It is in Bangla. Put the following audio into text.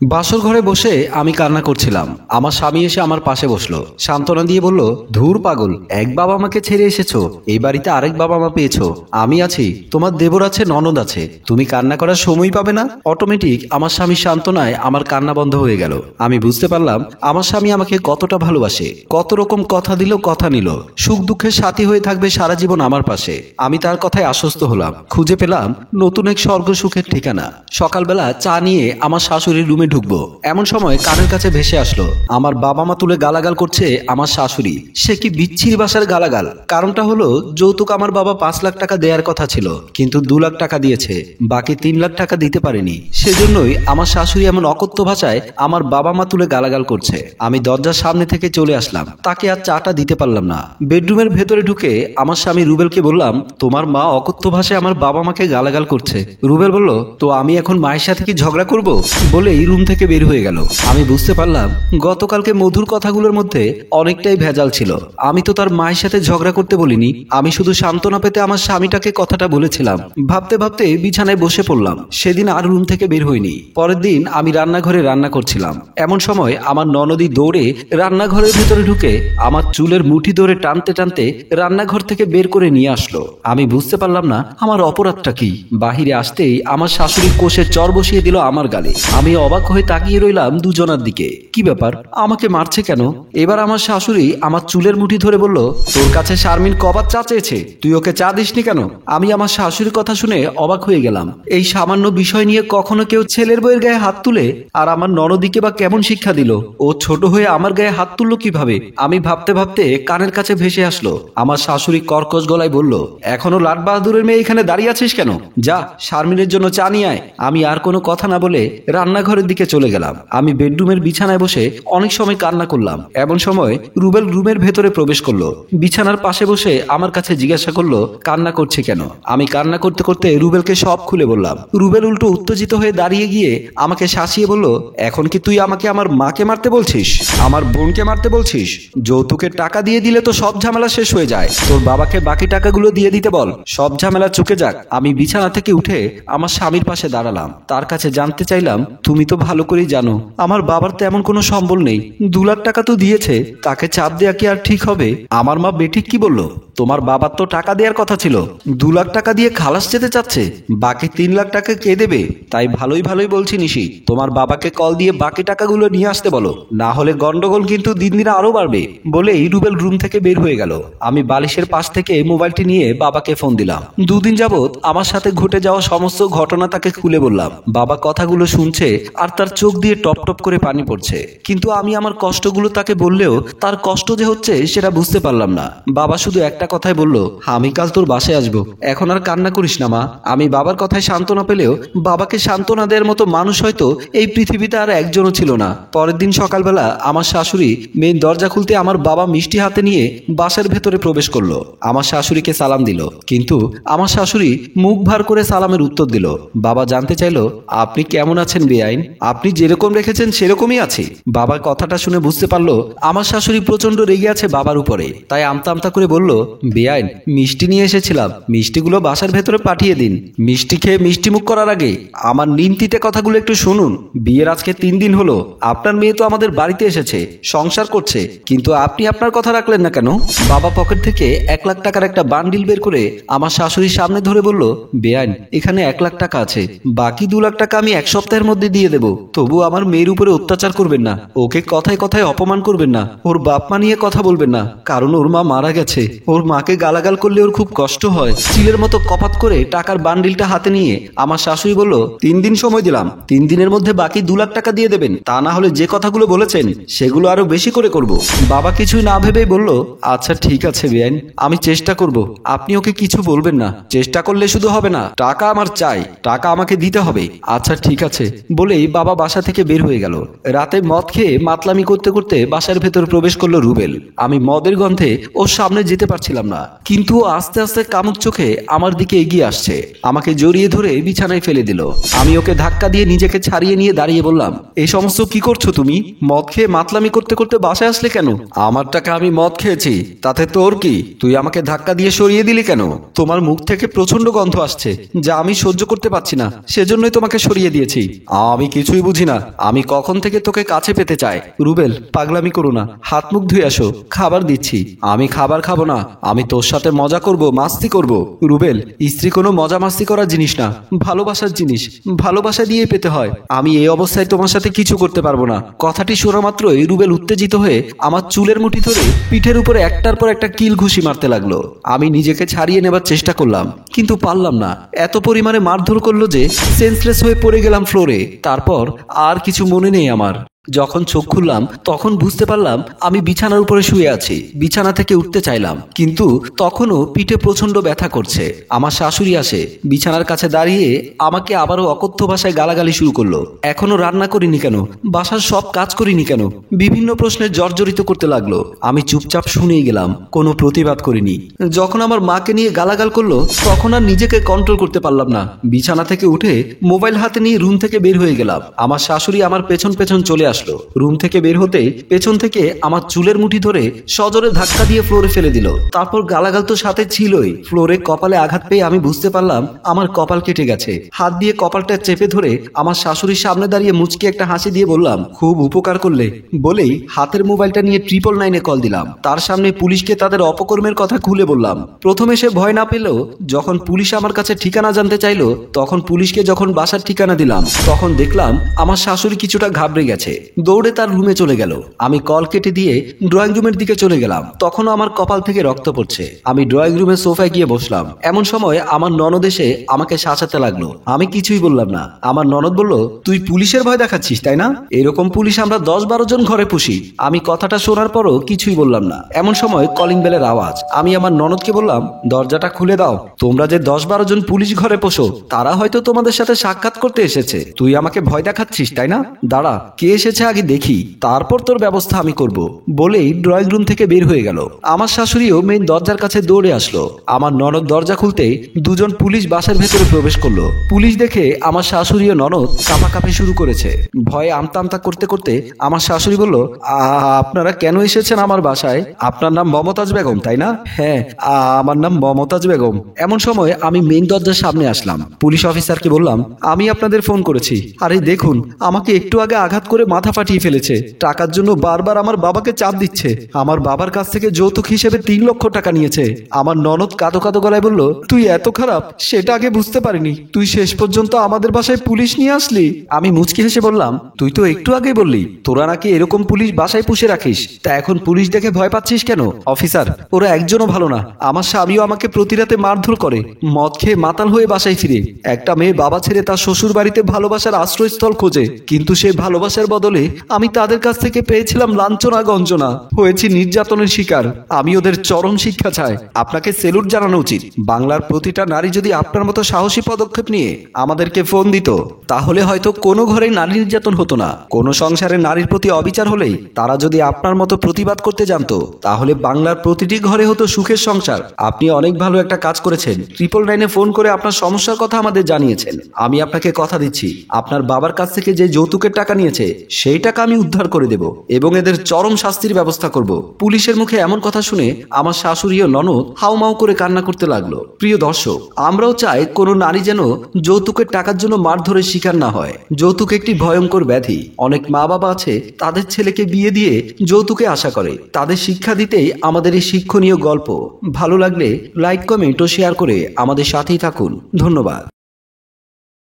বাসর ঘরে বসে আমি কান্না করছিলাম। আমার স্বামী এসে আমার পাশে বসলো, সান্ত্বনা দিয়ে বলল, ধুর পাগল, এক বাবা মাকে ছেড়ে এসেছো, এই বাড়িতে আরেক বাবা মা পেয়েছো। আমি আছি, তোমার দেবর আছে, ননদ আছে, তুমি কান্না করার সময় পাবে না। অটোমেটিক আমার স্বামীর সান্ত্বনায় আমার কান্না বন্ধ হয়ে গেল। আমি বুঝতে পারলাম আমার স্বামী আমাকে কতটা ভালোবাসে, কত রকম কথা দিল, কথা নিল, সুখ দুঃখের সাথী হয়ে থাকবে সারা জীবন আমার পাশে। আমি তার কথায় আশ্বস্ত হলাম, খুঁজে পেলাম নতুন এক স্বর্গ সুখের ঠিকানা। সকালবেলা চা নিয়ে আমার শাশুড়ির রুমে ঢুকবো, এমন সময় কানের কাছে ভেসে আসলো আমার বাবা মা তুলে গালাগাল করছে আমার শাশুড়ি। সে কি বিচ্ছিরি ভাষার গালাগাল। কারণটা হলো যৌতুক আমার বাবা 5 লাখ টাকা দেওয়ার কথা ছিল, কিন্তু 2 লাখ টাকা দিয়েছে, বাকি 3 লাখ টাকা দিতে পারেনি। সেজন্যই আমার শাশুড়ি এমন অকথ্য ভাষায় আমার বাবা মা তুলে গালাগাল করছে। আমি দরজার সামনে থেকে চলে আসলাম, তাকে আর চাটা দিতে পারলাম না। বেডরুমের ভেতরে ঢুকে আমার স্বামী রুবেলকে বললাম, তোমার মা অকথ্য ভাষায় আমার বাবা মাকে গালাগাল করছে। রুবেল বলল, তো আমি এখন মায়ের সাথে কি ঝগড়া করব? বলেই রুম থেকে বের হয়ে গেল। আমি বুঝতে পারলাম গতকালকে মধুর কথাগুলোর মধ্যে অনেকটাই ভেজাল ছিল। আমি তো তার মায়ের সাথে ঝগড়া করতে বলিনি, আমি শুধু সান্ত্বনা পেতে আমার স্বামীটাকে কথাটা বলেছিলাম। ভাবতে ভাবতে বিছানায় বসে পড়লাম। সেদিন আর রুম থেকে বের হইনি। পরের দিন আমি রান্নাঘরে রান্না করছিলাম, এমন সময় আমার ননদি দৌড়ে রান্নাঘরের ভেতরে ঢুকে আমার চুলের মুঠি ধরে টানতে টানতে রান্নাঘর থেকে বের করে নিয়ে আসলো। আমি বুঝতে পারলাম না আমার অপরাধটা কি। বাহিরে আসতেই আমার শাশুড়ি কোষে চর বসিয়ে দিল আমার গালে। আমি অবাক হয়ে তাকিয়ে রইলাম দুজনার দিকে। কি ব্যাপার, আমাকে মারছে কেন? এবার আমার শাশুড়ি আমার চুলের মুঠি ধরে বলল, তোর কাছে শারমিন কবার চা চেয়েছে, তুই ওকে চা দিসনি কেন? আমি আমার শাশুড়ির কথা শুনে অবাক হয়ে গেলাম। এই সামান্য বিষয় নিয়ে কখনো কেউ ছেলের বউয়ের গায়ে হাত তুলে? আর আমার ননদিকে বা কেমন শিক্ষা দিল? ও ছোট হয়ে আমার গায়ে হাত তুললো কিভাবে? আমি ভাবতে ভাবতে কানের কাছে ভেসে আসলো আমার শাশুড়ি কর্কশ গলায় বলল, এখনো লাট বাহাদুরের মেয়ে এখানে দাঁড়িয়ে আছিস কেন? যা শারমিনের জন্য চা নিয়ে আয়। আমি আর কোনো কথা না বলে রান্নাঘরের দিকে চলে গেলাম। আমি বেডরুমের বিছানায় বসে অনেক সময় কান্না করলাম। এমন সময় রুবেল রুমের ভেতরে প্রবেশ করলো। বিছানার পাশে বসে আমার কাছে জিজ্ঞাসা করলো, কান্না করছে কেন? আমি কান্না করতে করতে রুবেলকে সব খুলে বললাম। রুবেল উল্টো উত্তেজিত হয়ে দাঁড়িয়ে গিয়ে আমাকে শাসিয়ে বলল, এখন কি তুই আমাকে আমার মাকে মারতে বলছিস, আমার বোনকে মারতে বলছিস? যৌতুকের টাকা দিয়ে দিলে তো সব ঝামেলা শেষ হয়ে যায়, তোর বাবাকে বাকি টাকাগুলো দিয়ে দিতে বল, সব ঝামেলা চুকে যাক। আমি বিছানা থেকে উঠে আমার স্বামীর পাশে দাঁড়ালাম, তার কাছে জানতে চাইলাম, তুমি তো ভালো করেই জানো আমার বাবার তেমন কোনো সম্বল নেই, 2 লাখ টাকা তো দিয়েছে, তাকে চাপ দেয়া কি আর ঠিক হবে? আমার মা বেঠিক কি বলল? তোমার বাবার তো টাকা দেওয়ার কথা ছিল, 2 লাখ টাকা দিয়ে খালাস যেতে চাচ্ছে, বাকি 3 লাখ টাকা কে দেবে? তাই ভালোই ভালোই বলছি নিশি, তোমার বাবাকে কল দিয়ে বাকি টাকাগুলো নিয়ে আসতে বলো, না হলে গন্ডগোল কিন্তু দিন দিন আরো বাড়বে। বলেই রুবেল রুম থেকে বের হয়ে গেল। আমি বালিশের পাশ থেকে মোবাইলটি নিয়ে বাবাকে ফোন দিলাম। 2 দিন যাবত আমার সাথে ঘটে যাওয়া সমস্ত ঘটনা তাকে খুলে বললাম। বাবা কথাগুলো শুনছে আর তার চোখ দিয়ে টপ টপ করে পানি পড়ছে, কিন্তু আমি আমার কষ্টগুলো তাকে বললেও তার কষ্ট যে হচ্ছে সেটা বুঝতে পারলাম না। বাবা শুধু একটা কথাই বলল, আমি কাল তোর বাসায় আসবো, এখন আর কান্না করিস না মা। আমি বাবার কথায় সান্ত্বনা পেলেও বাবাকে সান্ত্বনা দেওয়ার মতো মানুষ হয়তো এই পৃথিবীতে আর একজনও ছিল না। পরের দিন সকালবেলা আমার শাশুড়ি মেইন দরজা খুলতে আমার বাবা মিষ্টি হাতে নিয়ে বাসার ভেতরে প্রবেশ করলো। আমার শাশুড়িকে সালাম দিল, কিন্তু আমার শাশুড়ি মুখ ভার করে সালামের উত্তর দিল। বাবা জানতে চাইলো, আপনি কেমন আছেন বেআইন? আপনি যেরকম রেখেছেন সেরকমই আছে। বাবার কথাটা শুনে বুঝতে পারলো আমার শাশুড়ি প্রচন্ড রেগে আছে বাবার উপরে, তাই আমতা আমতা করে বলল, বেআইন মিষ্টি নিয়ে এসেছিলাম, মিষ্টিগুলো বাসার ভেতরে পাঠিয়ে দিন। মিষ্টি খেয়ে মিষ্টি মুখ করার আগে আমার নিমতিতে কথাগুলো একটু শুনুন। বিয়ের আজকে 3 দিন হলো, আপনার মেয়ে তো আমাদের বাড়িতে এসেছে, সংসার করছে, কিন্তু আপনি আপনার কথা রাখলেন না কেন? বাবা পকেট থেকে 1 লাখ টাকার একটা বান্ডিল বের করে আমার শাশুড়ির সামনে ধরে বলল, বেআইন এখানে 1 লাখ টাকা আছে, বাকি 2 লাখ টাকা আমি 1 সপ্তাহের মধ্যে দিয়ে দেবো। তবু আমার মেয়ের উপরে অত্যাচার করবেন না, ওকে কথায় কথায় অপমান করবেন না, ওর বাপ মা নিয়ে কথা বলবেন না, কারণ ওর মা মারা গেছে, ওর মাকে গালাগাল করলে ওর খুব কষ্ট হয়। চিলের মতো কপাত করে টাকার বান্ডিলটা হাতে নিয়ে আমার শাশুড়ি বলল, 3 দিন সময় দিলাম, 3 দিনের মধ্যে বাকি 2 লাখ টাকা দিয়ে দেবেন, তা না হলে যে কথাগুলো বলেছেন সেগুলো আরো বেশি করে করব। বাবা কিছুই না ভেবেই বলল, আচ্ছা ঠিক আছে বেআইন, আমি চেষ্টা করব, আপনি ওকে কিছু বলবেন না, চেষ্টা করলে শুধু হবে না, টাকা আমার চাই, টাকা আমাকে দিতে হবে। আচ্ছা ঠিক আছে বলেই বাবা বাসা থেকে বের হয়ে গেল। রাতে মদ খেয়ে মাতলামি করতে করতে বাসার ভেতর প্রবেশ করলো রুবেল। আমি মদের গন্ধে ওর সামনে যেতে পারছিলাম না, কিন্তু ও আস্তে আস্তে কামুক চোখে আমার দিকে এগিয়ে আসছে, আমাকে জড়িয়ে ধরে বিছানায় ফেলে দিল। আমি ওকে ধাক্কা দিয়ে নিজেকে ছাড়িয়ে নিয়ে দাঁড়িয়ে বললাম, এই সমস্ত কি করছো তুমি? মদ খেয়ে মাতলামি করতে করতে বাসায় আসলে কেন? আমার টাকা আমি মদ খেয়েছি, তাতে তোর কি? তুই আমাকে ধাক্কা দিয়ে সরিয়ে দিলি কেন? তোমার মুখ থেকে প্রচন্ড গন্ধ আসছে, যা আমি সহ্য করতে পারছি না, সেজন্যই তোমাকে সরিয়ে দিয়েছি। আমি কিছু কিছুই বুঝি না। আমি কখন থেকে তোকে কাছে পেতে চাই। রুবেল, পাগলামি করো না, হাত মুখ ধুয়ে আসো, খাবার দিচ্ছি। আমি খাবার খাবো না, আমি তোর সাথে মজা করব, মাস্তি করব। রুবেল, স্ত্রী কোনো মজা মাস্তি করার জিনিস না, ভালোবাসার জিনিস। ভালোবাসা দিয়ে পেতে হয়। আমি এই অবস্থায় তোমার সাথে কিছু করতে পারবো না। কথাটি শোনা মাত্রই রুবেল উত্তেজিত হয়ে আমার চুলের মুঠি ধরে পিঠের উপরে একটার পর একটা কিল ঘুষি মারতে লাগলো। আমি নিজেকে ছাড়িয়ে নেবার চেষ্টা করলাম, কিন্তু পারলাম না। এত পরিমাণে মারধর করলো যে সেন্সলেস হয়ে পড়ে গেলাম ফ্লোরে। তারপর আর কিছু মনে নেই আমার। যখন চোখ খুললাম তখন বুঝতে পারলাম আমি বিছানার উপরে শুয়ে আছি। বিছানা থেকে উঠতে চাইলাম, কিন্তু তখনও পিঠে প্রচন্ড ব্যথা করছে। আমার শাশুড়ি আসে, বিছানার কাছে দাঁড়িয়ে আমাকে আবারও অকথ্য ভাষায় গালাগালি শুরু করলো। এখনো রান্না করিনি কেন, বাসার সব কাজ করিনি কেন, বিভিন্ন প্রশ্নের জর্জরিত করতে লাগলো। আমি চুপচাপ শুনেই গেলাম, কোনো প্রতিবাদ করিনি। যখন আমার মাকে নিয়ে গালাগাল করলো তখন আর নিজেকে কন্ট্রোল করতে পারলাম না। বিছানা থেকে উঠে মোবাইল হাতে নিয়ে রুম থেকে বের হয়ে গেলাম। আমার শাশুড়ি আমার পেছন পেছন চলে আসলো। রুম থেকে বের হতে পেছন থেকে আমার চুলের মুঠি ধরে সজোরে ধাক্কা দিয়ে ফ্লোরে ফেলে দিল। তারপর গালাগাল তো সাথে ছিলই। ফ্লোরে কপালে আঘাত পেয়ে আমি বুঝতে পারলাম আমার কপাল কেটে গেছে। হাত দিয়ে কপালটা চেপে ধরে আমার শাশুড়ির সামনে দাঁড়িয়ে মুচকি একটা হাসি দিয়ে বললাম, খুব উপকার করলে। বলেই হাতের মোবাইলটা নিয়ে 999-এ কল দিলাম। তার সামনে পুলিশকে তাদের অপকর্মের কথা খুলে বললাম। প্রথমে সে ভয় না পেলেও যখন পুলিশ আমার কাছে ঠিকানা জানতে চাইলো, তখন পুলিশকে যখন বাসার ঠিকানা দিলাম তখন দেখলাম আমার শাশুড়ি কিছুটা ঘাবড়ে গেছে। দৌড়ে তার রুমে চলে গেল। আমি কল কেটে দিয়ে ড্রয়িং রুমের দিকে চলে গেলাম। তখনও আমার কপাল থেকে রক্ত পড়ছে। আমি ড্রয়িং রুমের সোফায় গিয়ে বসলাম। এমন সময় আমার ননদ এসে আমাকে শাসাতে লাগলো। আমি কিছুই বললাম না। আমার ননদ বলল, তুই পুলিশের ভয় দেখাচ্ছিস তাই না? এরকম পুলিশ আমরা 10-12 জন ঘরে পুষি। আমি কথাটা শোনার পরও কিছুই বললাম না। এমন সময় কলিং বেলের আওয়াজ। আমি আমার ননদকে বললাম, দরজাটা খুলে দাও। তোমরা যে 10-12 জন পুলিশ ঘরে পোষো, তারা হয়তো তোমাদের সাথে সাক্ষাৎ করতে এসেছে। তুই আমাকে ভয় দেখাচ্ছিস তাই না? দাঁড়া, কে এসেছে আগে দেখি, তারপর তোর ব্যবস্থা আমি করব। বলেই ড্রয়িং রুম থেকে বের হয়ে গেল। আমার শাশুড়িও মেইন দরজার কাছে দৌড়ে আসলো। আমার ননদ দরজা খুলতে দুজন পুলিশ বাসার ভেতরে প্রবেশ করলো। পুলিশ দেখে আমার শাশুড়ি ও ননদ কাঁপাকাঁপি শুরু করেছে। ভয়ে আমতা আমতা করতে করতে আমার শাশুড়ি বলল, আপনারা কেন এসেছেন আমার বাসায়? আপনার নাম মমতাজ বেগম তাই না? হ্যাঁ, আমার নাম মমতাজ বেগম। এমন সময় আমি মেইন দরজার সামনে আসলাম। পুলিশ অফিসারকে বললাম, আমি আপনাদের ফোন করেছি। আরে দেখুন, আমাকে একটু আগে আঘাত করে মাথা ফাটিয়ে ফেলেছে। টাকার জন্য বারবার আমার বাবাকে চাপ দিচ্ছে। আমার বাবার কাছ থেকে যৌতুক হিসেবে 3 লক্ষ টাকা নিয়েছে। আমার ননদ কাঁদো কাঁদো গলায় বলল, তুই এত খারাপ, সেটা আগে বুঝতে পারিনি। তুই শেষ পর্যন্ত আমাদের বাসায় পুলিশ নিয়ে আসলি। আমি মুচকি হেসে বললাম, তুই তো একটু আগেই বললি তোরা নাকি এরকম পুলিশ বাসায় পুষে রাখিস, তা এখন পুলিশ দেখে ভয় পাচ্ছিস কেন? অফিসার, ওরা একজনও ভালো না। আমার স্বামীও আমাকে প্রতি রাতে মারধর করে, মদ খেয়ে মাতাল হয়ে বাসায় ফিরে। একটা মেয়ে বাবা ছেড়ে তার শ্বশুর বাড়িতে ভালোবাসার আশ্রয়স্থল খোঁজে, কিন্তু সে ভালোবাসার বদলে আমি তাদের কাছ থেকে পেয়েছিলাম লাঞ্ছনা গঞ্জনা, হয়েছি নির্যাতনের শিকার। আমি ওদের চরম শিক্ষা চাই। আপনাকে সেলুট জানানো উচিত। বাংলার প্রতিটা নারী যদি আপনার মতো সাহসী পদক্ষেপ নিয়ে আমাদেরকে ফোন দিত, তাহলে হয়তো কোনো ঘরে নারী নির্যাতন হতো না। কোনো সংসারে নারীর প্রতি অবিচার হলেই তারা যদি আপনার মতো প্রতিবাদ করতে জানতো, তাহলে বাংলার প্রতিটি ঘরে হতো সুখের সংসার। আপনি অনেক ভালো একটা কাজ করেছেন। 999-এ ফোন করে আপনার সমস্যার কথা আমাদের জানিয়েছেন। আমি আপনাকে কথা দিচ্ছি, আপনার বাবার কাছ থেকে যে যৌতুকের টাকা নিয়েছে সেই টাকা আমি উদ্ধার করে দেব এবং এদের চরম শাস্তির ব্যবস্থা করব। পুলিশের মুখে এমন কথা শুনে আমার শাশুড়ি ও ননদ হাউমাউ করে কান্না করতে লাগলো। প্রিয় দর্শক, আমরাও চাই কোনো নারী যেন যৌতুকের টাকার জন্য মারধরের শিকার না হয়। যৌতুক একটি ভয়ঙ্কর ব্যাধি। অনেক মা বাবা আছে তাদের ছেলেকে বিয়ে দিয়ে যৌতুকে আশা করে। তাদের শিক্ষা দিতেই আমাদের এই শিক্ষণীয় গল্প। ভালো লাগলে লাইক, কমেন্ট ও শেয়ার করে আমাদের সাথেই থাকুন। ধন্যবাদ।